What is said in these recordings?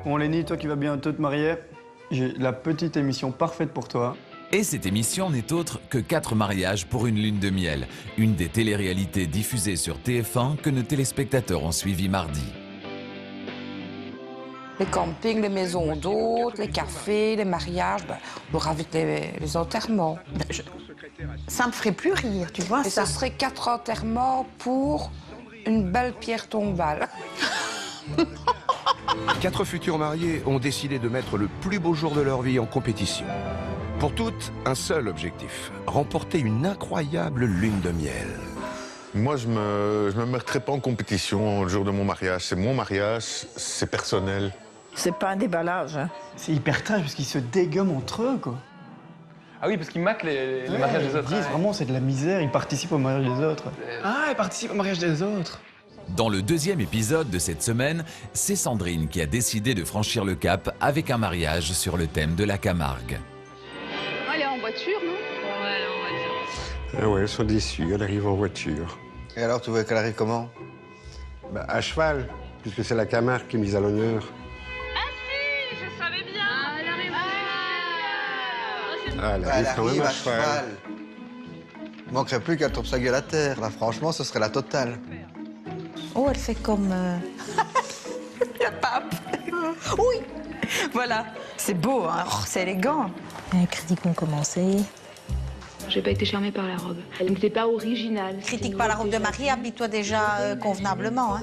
Bon Lenny, toi qui vas bientôt te marier, j'ai la petite émission parfaite pour toi. Et cette émission n'est autre que 4 mariages pour une lune de miel, une des téléréalités diffusées sur TF1 que nos téléspectateurs ont suivi mardi. Les campings, les maisons d'hôtes, les cafés, les mariages, on rajoute les enterrements. Ça me ferait plus rire, tu vois Et ça. ce serait 4 enterrements pour une belle pierre tombale. 4 futurs mariés ont décidé de mettre le plus beau jour de leur vie en compétition. Pour toutes, un seul objectif, remporter une incroyable lune de miel. Moi, je me mettrai pas en compétition le jour de mon mariage. C'est mon mariage, c'est personnel. C'est pas un déballage. Hein. C'est hyper trash parce qu'ils se dégomment entre eux, quoi. Ah oui, parce qu'ils maquent les mariages des autres. Ils disent vraiment c'est de la misère, ils participent au mariage des autres. Ah, ils participent au mariage des autres. Dans le 2e épisode de cette semaine, c'est Sandrine qui a décidé de franchir le cap avec un mariage sur le thème de la Camargue. Elle est en voiture, non? Ouais, elle est en voiture. Ah ouais, elles sont déçues, elle arrive en voiture. Et alors, tu veux qu'elle arrive comment? Bah, à cheval, puisque c'est la Camargue qui est mise à l'honneur. Ah si, je savais bien. Elle arrive. Ah, elle arrive quand même à cheval. Il manquerait plus qu'elle tombe sa gueule à terre. Là, franchement, ce serait la totale. Oh, elle fait comme... La pape. Oui, voilà. C'est beau, hein. Oh, c'est élégant. Les critiques ont commencé. J'ai pas été charmée par la robe. Elle n'était pas originale. Critique pas la robe de mariée, habille-toi déjà convenablement. Hein.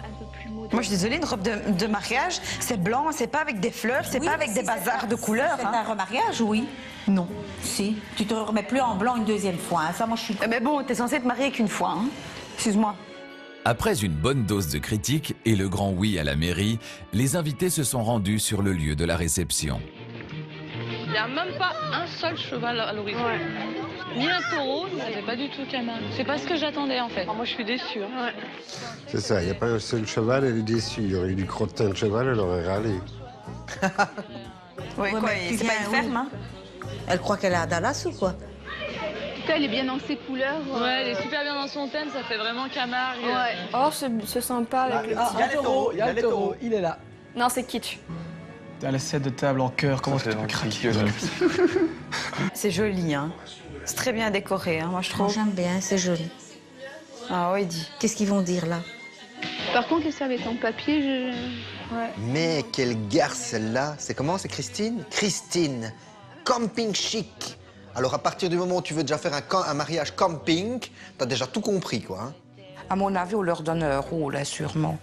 Moi, je suis désolée, une robe de mariage, c'est blanc, c'est pas avec des fleurs, c'est pas avec des bazars de couleurs. C'est un remariage, oui. Non. Si. Tu te remets plus en blanc une deuxième fois. Hein. Ça, moi, je suis... Mais bon, t'es censée te marier qu'une fois. Hein. Excuse-moi. Après une bonne dose de critiques et le grand oui à la mairie, les invités se sont rendus sur le lieu de la réception. Il n'y a même pas un seul cheval à l'horizon. Ouais. Ni un taureau, c'est pas du tout Camargue. C'est pas ce que j'attendais en fait. Moi je suis déçue. Hein. Ouais. C'est ça, il n'y a pas un seul cheval, elle est déçue. Il y aurait eu du crottin de cheval, elle aurait râlé. Oui, quoi, c'est pas une ferme, hein. Elle croit qu'elle est à Dallas ou quoi? En tout cas, elle est bien dans ses couleurs. Ouais, elle est super bien dans son thème, ça fait vraiment Camargue. Ouais. Oh, c'est sympa avec le petit... Il y a le taureau, il est là. Non, c'est kitsch. T'as la set de table en cœur, comment ça te peut craquer? C'est joli, hein. C'est très bien décoré, hein, moi je trouve. J'aime bien, c'est joli. Ah oui, dis. Qu'est-ce qu'ils vont dire, là? Par contre, les serviettes en papier, Ouais. Mais quelle garce, celle-là. C'est comment? C'est Christine? Christine. Camping chic. Alors, à partir du moment où tu veux déjà faire un mariage camping, t'as déjà tout compris, quoi. Hein? À mon avis, on leur donne un rôle, là, sûrement.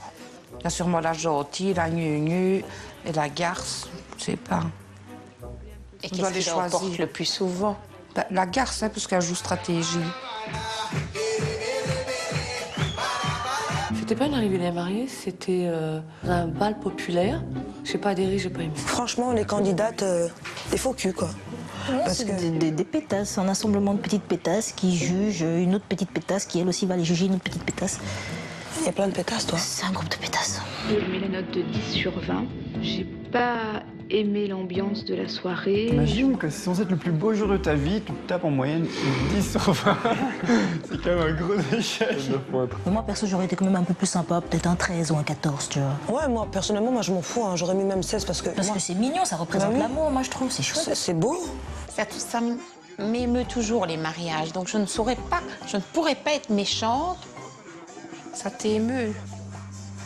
Il y a sûrement la gentille, la gnu et la garce, je sais pas. Et On doit les choisir le plus souvent? La garce, hein, parce qu'elle joue stratégie. C'était pas une arrivée des mariés, c'était un bal populaire. J'ai pas adhéré, j'ai pas aimé. Franchement, les candidates, des faux culs, quoi. Ouais, Parce c'est que... des pétasses, un assemblement de petites pétasses qui jugent une autre petite pétasse qui, elle aussi, va aller juger une autre petite pétasse. Il y a plein de pétasses, toi. C'est un groupe de pétasses. Je mets la note de 10 sur 20. J'ai pas aimé l'ambiance de la soirée. Imagine que c'est censé être le plus beau jour de ta vie, tu tapes en moyenne 10 sur 20. C'est quand même un gros échec. Mais moi, perso, j'aurais été quand même un peu plus sympa, peut-être un 13 ou un 14, tu vois. Ouais, moi, personnellement, moi, je m'en fous. Hein. J'aurais mis même 16 parce que... Parce que c'est mignon, ça représente l'amour, moi, je trouve, c'est chouette. C'est beau. Ça m'émeut toujours, les mariages. Donc je ne pourrais pas être méchante. Ça t'émeut.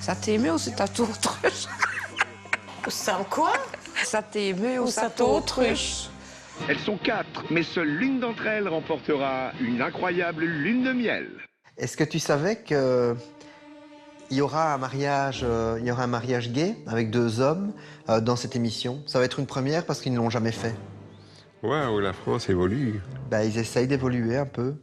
Ça t'émeut ou c'est ta t'autruche? Ça quoi? Ça t'émeut ou ça t'autruche? Elles sont 4, mais seule l'une d'entre elles remportera une incroyable lune de miel. Est-ce que tu savais que il y aura un mariage gay avec 2 hommes dans cette émission? Ça va être une première parce qu'ils ne l'ont jamais fait. Waouh, la France évolue. Bah, ils essayent d'évoluer un peu.